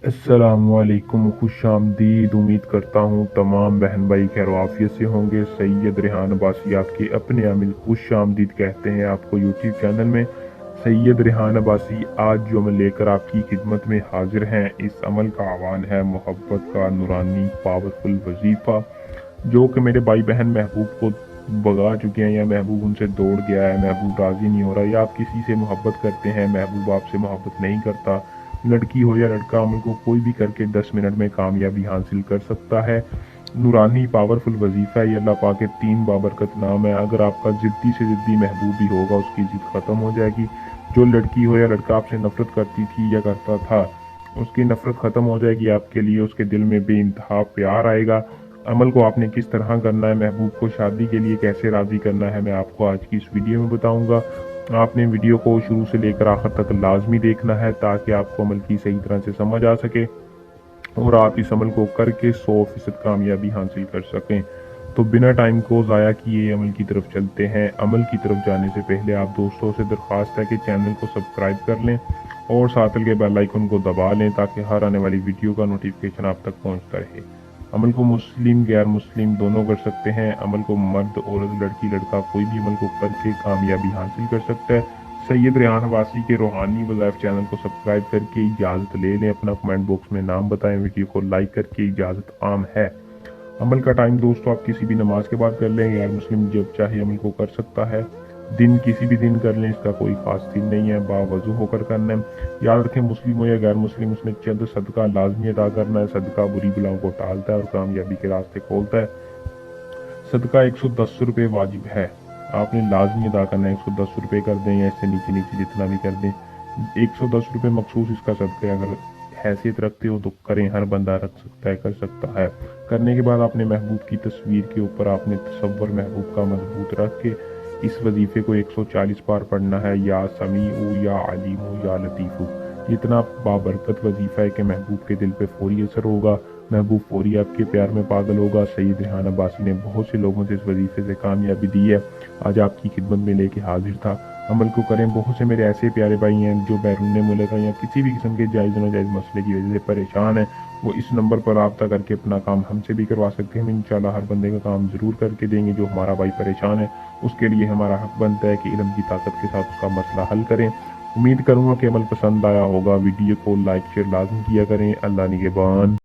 अस्सलामुअलैकुम, खुश आमदीद। उम्मीद करता हूँ तमाम बहन भाई खैर से होंगे। सैयद रेहान अब्बासी आपके अपने अमिल खुश आमदीद कहते हैं आपको यूट्यूब चैनल में। सैयद रेहान अब्बासी आज जो अमल लेकर आपकी खिदमत में हाजिर हैं, इस अमल का आह्वान है मोहब्बत का नूरानी पावरफुल वजीफ़ा, जो कि मेरे भाई बहन महबूब को भगा चुके हैं, या महबूब उनसे दौड़ गया है, महबूब राज़ी नहीं हो रहा, या आप किसी से मोहब्बत करते हैं, महबूब आपसे मोहब्बत नहीं करता। लड़की हो या लड़का, अमल को कोई भी करके 10 मिनट में कामयाबी हासिल कर सकता है। नूरानी पावरफुल वजीफ़ा है, ये अल्लाह पाक के 3 बाबरकत नाम है। अगर आपका ज़िद्दी से ज़िद्दी महबूब भी होगा, उसकी ज़िद ख़त्म हो जाएगी। जो लड़की हो या लड़का आपसे नफ़रत करती थी या करता था, उसकी नफ़रत ख़त्म हो जाएगी आपके लिए, उसके दिल में बेइंतहा प्यार आएगा। अमल को आपने किस तरह करना है, महबूब को शादी के लिए कैसे राज़ी करना है, मैं आपको आज की इस वीडियो में बताऊंगा। आपने वीडियो को शुरू से लेकर आखिर तक लाजमी देखना है, ताकि आपको अमल की सही तरह से समझ आ सके और आप इस अमल को करके 100% कामयाबी हासिल कर सकें। तो बिना टाइम को ज़ाया किए अमल की तरफ चलते हैं। अमल की तरफ जाने से पहले आप दोस्तों से दरख्वास्त है कि चैनल को सब्सक्राइब कर लें और साथ के बेल आइकन को दबा लें, ताकि हर आने वाली वीडियो का नोटिफिकेशन आप तक पहुंचता रहे। अमल को मुस्लिम गैर मुस्लिम दोनों कर सकते हैं। अमल को मर्द औरत लड़की लड़का कोई भी अमल को करके कामयाबी हासिल कर सकता है। सैयद रेहान अब्बासी के रूहानी वज़ाइफ चैनल को सब्सक्राइब करके इजाज़त ले लें। अपना कमेंट बॉक्स में नाम बताएं। वीडियो को लाइक करके इजाज़त आम है। अमल का टाइम दोस्तों आप किसी भी नमाज के बाद कर लें, गैर मुस्लिम जब चाहे अमल को कर सकता है। दिन किसी भी दिन कर लें, इसका कोई खास दिन नहीं है। बावजू होकर करना है। याद रखें, मुस्लिम हो या गैर मुस्लिम, उसमें चंद सदका लाजमी अदा करना है। सदका बुरी बलाओं को टालता है और कामयाबी के रास्ते खोलता है। सदका 110 रुपये वाजिब है, आपने लाजमी अदा करना है। 110 रुपये कर दें या इससे नीचे नीचे जितना भी कर दें। 110 रुपये मखसूस इसका सदका है। अगर हैसियत रखते हो तो करें, हर बंदा रख सकता है, कर सकता है। करने के बाद आपने महबूब की तस्वीर के ऊपर आपने तसव्वुर महबूब का मजबूत रख के इस वजीफे को 140 बार पढ़ना है। या समीउ या अलीमु या लतीफ़ु। इतना बाबरकत वजीफा है कि महबूब के दिल पे फौरी असर होगा, महबूब फौरी आपके प्यार में पागल होगा। सैयद रेहान अब्बासी ने बहुत से लोगों से इस वजीफे से कामयाबी दी है, आज आपकी खिदमत में लेके हाजिर था। अमल को करें। बहुत से मेरे ऐसे प्यारे भाई हैं जो बैरून मुल्क या किसी भी किस्म के जायज़ नाजायज़ मसले की वजह से परेशान है, वो इस नंबर पर रब्ता करके अपना काम हमसे भी करवा सकते हैं। हम इंशाल्लाह हर बंदे का काम ज़रूर करके देंगे। जो हमारा भाई परेशान है, उसके लिए हमारा हक बनता है कि इल्म की ताकत के साथ उसका मसला हल करें। उम्मीद करूँगा कि अमल पसंद आया होगा। वीडियो को लाइक शेयर लाजमी किया करें। अल्लाह निगहबान।